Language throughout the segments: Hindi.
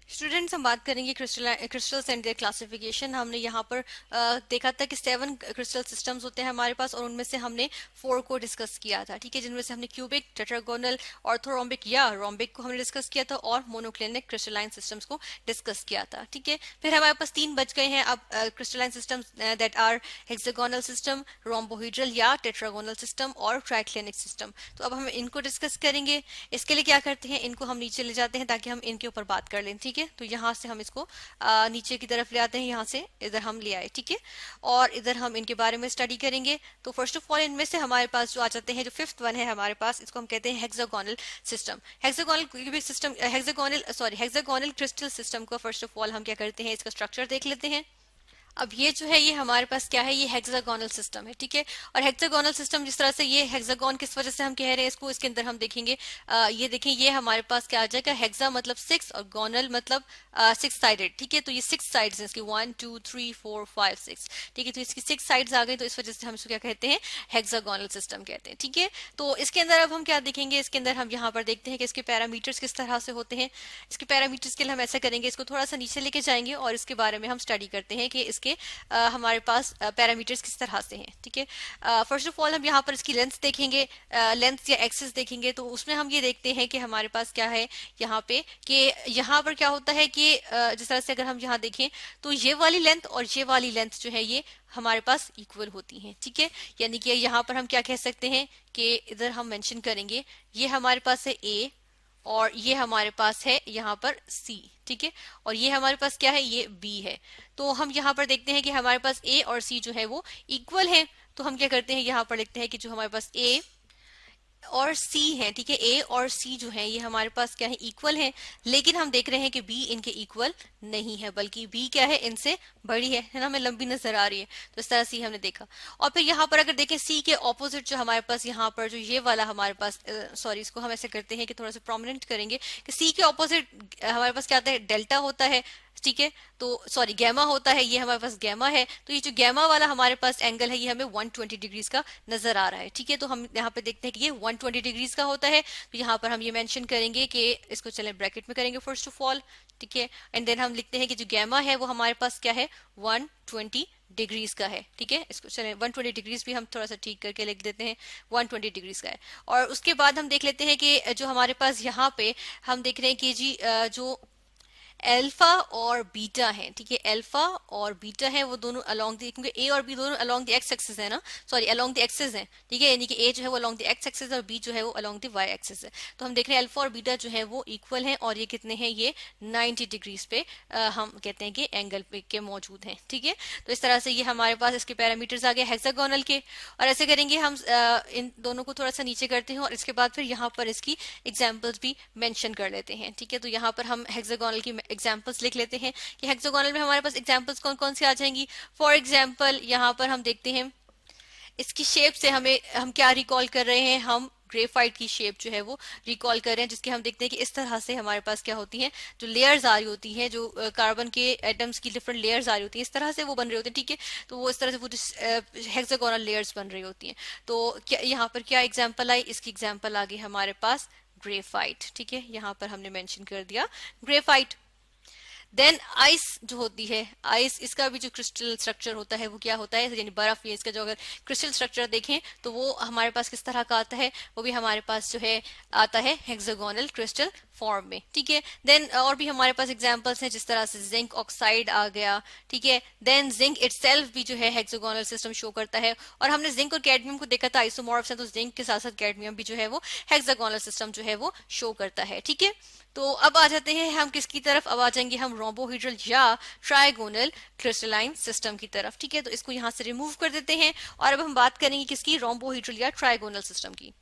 स्टूडेंट्स, हम बात करेंगे क्रिस्टल्स एंड देयर क्लासिफिकेशन। हमने यहाँ पर देखा था कि 7 क्रिस्टल सिस्टम्स होते हैं हमारे पास, और उनमें से हमने 4 को डिस्कस किया था, ठीक है, जिनमें से हमने क्यूबिक, टेट्रागोनल, ऑर्थोरोम्बिक या रोम्बिक को हमने डिस्कस किया था, और मोनोक्लिनिक क्रिस्टलाइन सिस्टम्स को डिस्कस किया था, ठीक है। फिर हमारे पास 3 बच गए हैं अब crystalline systems, that are hexagonal system, rhombohedral या टेट्रागोनल सिस्टम और ट्राइक्लिनिक सिस्टम। तो अब हम इनको डिस्कस करेंगे। इसके लिए क्या करते हैं, इनको हम नीचे ले जाते हैं ताकि हम इनके ऊपर बात कर लें, ठीक है। तो यहाँ से हम इसको नीचे की तरफ ले आते हैं, यहाँ से इधर हम ले आए, ठीक है, और इधर हम इनके बारे में स्टडी करेंगे। तो फर्स्ट ऑफ ऑल इनमें से हमारे पास जो आ जाते हैं, जो फिफ्थ वन है हमारे पास, इसको हम कहते हैं hexagonal system. Hexagonal system, hexagonal crystal system को फर्स्ट ऑफ ऑल हम क्या करते हैं, इसका स्ट्रक्चर देख लेते हैं। अब ये जो है, ये हमारे पास क्या है, ये हेक्सागोनल सिस्टम है, ठीक है। और हेक्सागोनल सिस्टम जिस तरह से, ये हेक्सागोन किस वजह से हम कह रहे हैं इसको, इसके अंदर हम देखेंगे, ये देखें, ये हमारे पास क्या आ जाएगा, हेक्सा मतलब 6 और गोनल मतलब 6 साइडेड, ठीक है। तो ये 6 साइड्स हैं इसकी, 1 2 3 4 5 6, ठीक है। तो इसकी 6 साइड्स आ गई, तो इस वजह से हम इसको क्या कहते हैं, हेक्सागोनल सिस्टम कहते हैं, ठीक है। तो इसके अंदर अब हम क्या देखेंगे, इसके अंदर हम यहाँ पर देखते हैं कि इसके पैरामीटर्स किस तरह से होते हैं। इसके पैरामीटर्स के लिए हम ऐसा करेंगे, इसको थोड़ा सा नीचे लेके जाएंगे और इसके बारे में हम स्टडी करते हैं कि इसके हमारे पास पैरामीटर्स किस तरह से हैं, ठीक है। फर्स्ट ऑफ ऑल हम यहाँ पर इसकी लेंथ देखेंगे, लेंथ या एक्सिस देखेंगे। तो उसमें हम ये देखते हैं कि हमारे पास क्या है यहाँ पे, कि यहाँ पर क्या होता है कि जिस तरह से अगर हम यहाँ देखें, तो ये वाली लेंथ और ये वाली लेंथ जो है, ये हमारे पास इक्वल होती हैं, ठीक है। यानी कि यहाँ पर हम क्या कह सकते हैं कि इधर हम मेंशन करेंगे, ये हमारे पास है ए, और ये हमारे पास है यहाँ पर सी, ठीक है, और ये हमारे पास क्या है, ये बी है। तो हम यहाँ पर देखते हैं कि हमारे पास ए और सी जो है वो इक्वल है। तो हम क्या करते हैं, यहाँ पर लिखते हैं कि जो हमारे पास ए और सी है, ठीक है, ए और सी जो है ये हमारे पास क्या है, इक्वल है। लेकिन हम देख रहे हैं कि बी इनके इक्वल नहीं है, बल्कि बी क्या है, इनसे बड़ी है ना, हमें लंबी नजर आ रही है। तो इस तरह सी हमने देखा। और फिर यहाँ पर अगर देखें, सी के ऑपोजिट जो हमारे पास यहाँ पर जो ये वाला हमारे पास, सॉरी, इसको हम ऐसे करते हैं कि थोड़ा सा प्रोमिनेंट करेंगे, कि सी के ऑपोजिट हमारे पास क्या आता है, डेल्टा होता है, ठीक है। तो सॉरी, गैमा होता है, ये हमारे पास गैमा है। तो ये जो गैमा वाला हमारे पास एंगल है, ये हमें 120 डिग्रीज का नजर आ रहा है, ठीक है। तो हम यहाँ पे देखते हैं कि ये 120 डिग्रीज का होता है। तो यहाँ पर हम ये मेंशन करेंगे कि इसको चले ब्रैकेट में करेंगे फर्स्ट ऑफ ऑल, ठीक है। एंड देन हम लिखते हैं कि जो गैमा है वो हमारे पास क्या है, 120 डिग्रीज का है, ठीक है। इसको चले 120 डिग्रीज भी हम थोड़ा सा ठीक करके लिख देते हैं, 120 डिग्रीज का है। और उसके बाद हम देख लेते हैं कि जो हमारे पास यहाँ पे हम देख रहे हैं कि जी जो अल्फा और बीटा है, ठीक है, अल्फा और बीटा है वो दोनों अलोंग द, क्योंकि ए और बी दोनों अलोंग द एक्स एक्सिस है ना, सॉरी अलोंग द एक्सिस है, ठीक है। यानी कि ए जो है वो अलोंग द एक्स एक्सिस और बी जो है वो अलोंग द वाई एक्सिस है। तो हम देख रहे हैं अल्फा और बीटा जो है वो इक्वल है, और ये कितने हैं, ये 90 डिग्रीज पे हम कहते हैं कि एंगल पे के मौजूद हैं, ठीक है। तो इस तरह से ये हमारे पास इसके पैरामीटर्स आ गए हेक्सागोनल के। और ऐसे करेंगे हम, इन दोनों को थोड़ा सा नीचे करते हैं, और इसके बाद फिर यहाँ पर इसकी एग्जाम्पल्स भी मेंशन कर लेते हैं, ठीक है। तो यहाँ पर हम हेक्सागोनल की एग्जाम्पल्स लिख लेते हैं कि हेक्सागोनल में हमारे पास एग्जाम्पल्स कौन कौन सी आ जाएंगी। फॉर एग्जाम्पल यहाँ पर हम देखते हैं, इसकी शेप से हम क्या रिकॉल कर रहे हैं, हम ग्रेफाइट की शेप जो है वो रिकॉल कर रहे हैं, जिसके हम देखते हैं कि इस तरह से हमारे पास क्या होती हैं, जो लेयर्स आ रही होती हैं, जो कार्बन के एटम्स की डिफरेंट लेयर्स आ रही होती हैं, इस तरह से वो बन रही होती हैं, ठीक है। तो वो इस तरह से वो हेक्सागोनल लेयर्स बन रही होती हैं। तो क्या यहाँ पर क्या एग्जाम्पल आई, इसकी एग्जाम्पल आ गई हमारे पास ग्रेफाइट, ठीक है। यहाँ पर हमने मेंशन कर दिया ग्रेफाइट। देन आइस जो होती है, आइस, इसका भी जो क्रिस्टल स्ट्रक्चर होता है वो क्या होता है, यानी बर्फ, या इसका जो अगर क्रिस्टल स्ट्रक्चर देखें तो वो हमारे पास किस तरह का आता है, वो भी हमारे पास जो है आता है हेक्सागोनल क्रिस्टल फॉर्म में, ठीक है। देन और भी हमारे पास एग्जांपल्स हैं, जिस तरह से जिंक ऑक्साइड आ गया, ठीक है। देन जिंक इटसेल्फ भी जो है हेक्सागोनल सिस्टम शो करता है। और हमने जिंक और कैडमियम को देखा था आइसोमॉर्फ्स हैं, तो जिंक के साथ साथ कैडमियम भी जो है वो हेक्सागोनल सिस्टम जो है वो शो करता है, ठीक है। तो अब आ जाते हैं हम किसकी तरफ, अब आ जाएंगे हम रोम्बोहीड्रल या ट्राइगोनल क्रिस्टलाइन सिस्टम की तरफ, ठीक है। तो इसको यहाँ से रिमूव कर देते हैं, और अब हम बात करेंगे किसकी, रोम्बोहीड्रल या ट्राइगोनल सिस्टम की।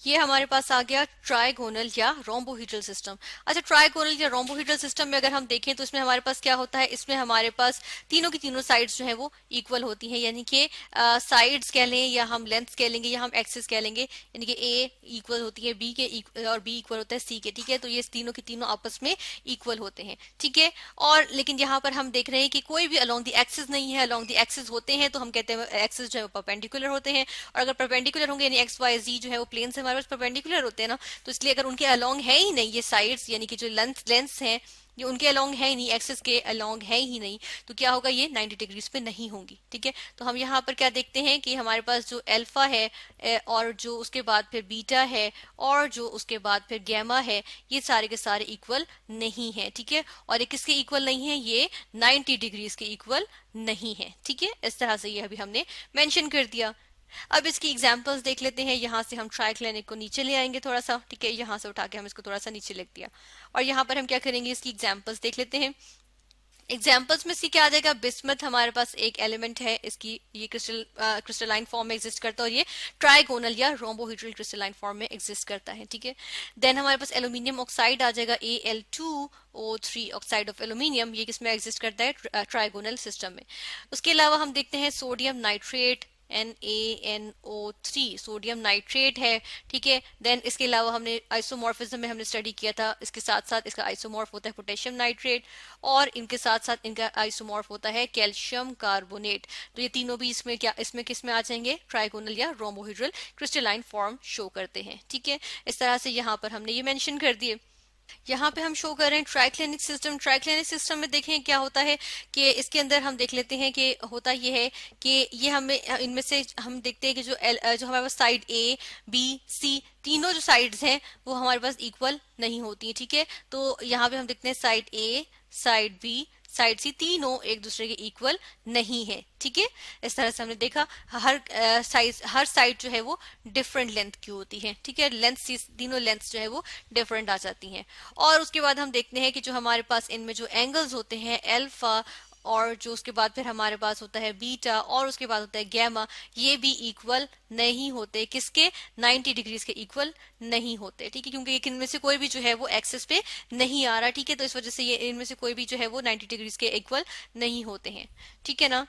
ये हमारे पास आ गया ट्राइगोनल या रोम्बोहीड्रल सिस्टम। अच्छा, ट्राइगोनल या रोम्बोहीड्रल सिस्टम में अगर हम देखें तो इसमें हमारे पास क्या होता है, इसमें हमारे पास तीनों की तीनों साइड्स जो है वो इक्वल होती हैं, यानी कि साइड्स कह लें या हम लेंथ कह लेंगे या हम एक्सिस कह लेंगे, यानी कि ए इक्वल होती है बी के और बी इक्वल होता है सी के, ठीक है। तो ये तीनों के तीनों आपस में इक्वल होते हैं, ठीक है। और लेकिन यहाँ पर हम देख रहे हैं कि कोई भी अलोंग द एक्सिस नहीं है, अलोंग द एक्सिस होते हैं तो हम कहते हैं एक्सिस जो है परपेंडिकुलर होते हैं, और अगर परपेंडिकुलर होंगे यानी एक्स वाई जी जो है वो प्लेन से हमारे पास परपेंडिकुलर होते हैं ना, तो इसलिए अगर उनके अलोंग है ही नहीं ये साइड्स, यानी कि जो लेंथ्स हैं ये उनके अलोंग है ही नहीं, एक्सिस के अलोंग है ही नहीं, तो क्या होगा, ये 90 डिग्रीज पे नहीं होंगी। ठीक है, तो हम यहाँ पर क्या देखते हैं कि हमारे पास जो अल्फा है और जो उसके बाद फिर बीटा है और जो उसके बाद फिर गैमा है, ये सारे के सारे इक्वल नहीं है। ठीक है, और ये किसके इक्वल नहीं है, ये 90 डिग्रीज के इक्वल नहीं है। ठीक है, इस तरह से ये अभी हमने मेंशन कर दिया। अब इसकी एग्जांपल्स देख लेते हैं। यहाँ से हम ट्राइक्लिनिक को नीचे ले आएंगे थोड़ा सा। ठीक है, यहाँ से उठा के हम इसको थोड़ा सा नीचे लिख दिया और यहाँ पर हम क्या करेंगे, इसकी एग्जांपल्स देख लेते हैं। एग्जाम्पल्स में इसकी क्या आ जाएगा, बिस्मथ हमारे पास एक एलिमेंट है, इसकी ये क्रिस्टलाइन फॉर्म में एग्जिस्ट करता है और ये ट्राइगोनल या रोम्बोहेड्रल क्रिस्टलाइन फॉर्म में एग्जिस्ट करता है। ठीक है, देन हमारे पास एल्यूमिनियम ऑक्साइड आ जाएगा, Al2O3 ऑक्साइड ऑफ एल्यूमिनियम, ये किसमें एग्जिस्ट करता है, ट्राइगोनल सिस्टम में। उसके अलावा हम देखते हैं sodium nitrate, NaNO3 sodium nitrate है। ठीक है, देन इसके अलावा हमने आइसोमॉर्फिज्म में हमने स्टडी किया था, इसके साथ साथ इसका आइसोमॉर्फ होता है पोटेशियम नाइट्रेट और इनके साथ साथ इनका आइसोमॉर्फ होता है कैल्शियम कार्बोनेट। तो ये तीनों भी इसमें क्या, इसमें किस में आ जाएंगे, ट्राइगोनल या रोम्बोहेड्रल क्रिस्टलाइन फॉर्म शो करते हैं। ठीक है, इस तरह से यहाँ पर हमने ये मेंशन कर दिए। यहाँ पे हम शो कर रहे हैं ट्राइक्लिनिक सिस्टम। ट्राइक्लिनिक सिस्टम में देखें क्या होता है कि इसके अंदर हम देख लेते हैं कि होता ये है कि ये हमें इनमें से हम देखते हैं कि जो हमारे पास साइड A B C तीनों जो साइड्स हैं वो हमारे पास इक्वल नहीं होती है। ठीक है, तो यहाँ पे हम देखते हैं side A, side B, side C तीनों एक दूसरे के इक्वल नहीं है। ठीक है, इस तरह से हमने देखा हर साइड जो है वो डिफरेंट लेंथ की होती है। ठीक है, तीनों लेंथ जो है वो डिफरेंट आ जाती हैं। और उसके बाद हम देखते हैं कि जो हमारे पास इनमें जो एंगल्स होते हैं अल्फा और जो उसके बाद फिर हमारे पास होता है बीटा और उसके बाद होता है गैमा, ये भी इक्वल नहीं होते, किसके, 90 डिग्रीज के इक्वल नहीं होते। ठीक है, क्योंकि इनमें से कोई भी जो है वो एक्सेस पे नहीं आ रहा। ठीक है, तो इस वजह से ये इनमें से कोई भी जो है वो 90 डिग्रीज के इक्वल नहीं होते हैं। ठीक है ना।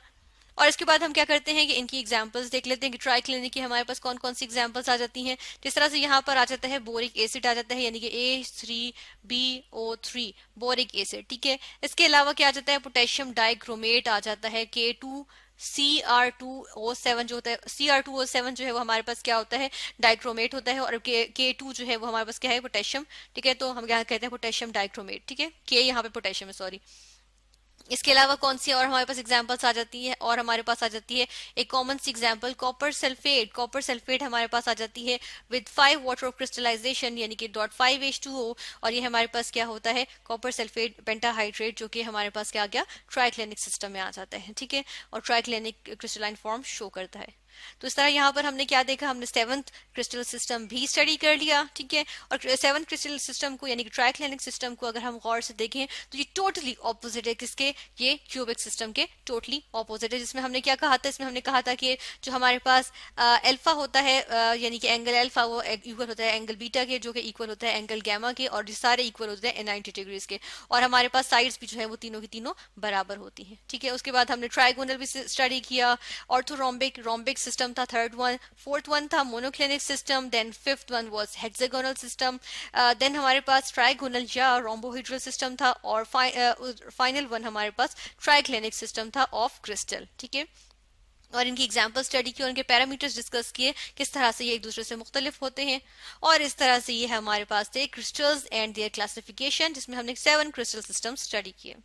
और इसके बाद हम क्या करते हैं कि इनकी एग्जांपल्स देख लेते हैं कि ट्राइक्लिनिक की हमारे पास कौन कौन सी एग्जांपल्स आ जाती हैं। जिस तरह से यहाँ पर आ जाता है बोरिक एसिड आ जाता है, यानी कि A3BO3 बोरिक एसिड। ठीक है, इसके अलावा क्या आ जाता है, पोटेशियम डाइक्रोमेट आ जाता है, K2Cr2O7 जो होता है, Cr2O7 जो है वो हमारे पास क्या होता है, डाइक्रोमेट होता है और K2 जो है वो हमारे पास क्या है, पोटेशियम। ठीक है, तो हम क्या कहते हैं, पोटेशियम डाइक्रोमेट। ठीक है, K यहाँ पे पोटेशियम है, सॉरी। इसके अलावा कौन सी और हमारे पास एग्जांपल्स आ जाती है, और हमारे पास आ जाती है एक कॉमन सी example copper sulphate. Copper sulphate हमारे पास आ जाती है विद 5 वाटर ऑफ क्रिस्टलाइजेशन यानी कि .5H2O, और ये हमारे पास क्या होता है, कॉपर सल्फेट पेंटाहाइड्रेट, जो कि हमारे पास क्या आ गया, ट्राइक्लिनिक सिस्टम में आ जाता है। ठीक है, और ट्राइक्लिनिक क्रिस्टलाइन फॉर्म शो करता है। तो इस तरह यहाँ पर हमने क्या देखा, हमने 7th क्रिस्टल सिस्टम भी स्टडी कर लिया। ठीक है, और 7th क्रिस्टल सिस्टम को यानी कि ट्राइक्लिनिक सिस्टम को अगर हम गौर से देखें तो ये टोटली ऑपोजिट है, किसके, ये क्यूबिक सिस्टम के टोटली ऑपोजिट है। जिसमें हमने क्या कहा था, इसमें हमने कहा था कि जो हमारे पास अल्फा होता है यानी कि एंगल अल्फा वो इक्वल होता है एंगल बीटा के, जो कि इक्वल होता है एंगल गैमा के, और ये सारे इक्वल होते हैं 90 डिग्रीज के, और हमारे पास साइड्स भी जो है वो तीनों की तीनों बराबर होती हैं। ठीक है, उसके बाद हमने ट्राइगोनल भी स्टडी किया, ऑर्थोरोम्बिक सिस्टम था थर्ड वन, फोर्थ वन था monoclinic system, then fifth one was hexagonal system, then हमारे पास ट्राइगोनल या रोम्बोहेड्रल सिस्टम था, और फाइनल वन हमारे पास ट्राइक्लिनिक सिस्टम था ऑफ क्रिस्टल। ठीक है, और इनकी एग्जाम्पल स्टडी की और इनके पैरामीटर्स डिस्कस किए, किस तरह से ये एक दूसरे से मुख्तलिफ होते हैं। और इस तरह से ये हमारे पास थे क्रिस्टल्स एंड देयर क्लासिफिकेशन, जिसमें हमने 7 क्रिस्टल सिस्टम स्टडी किए।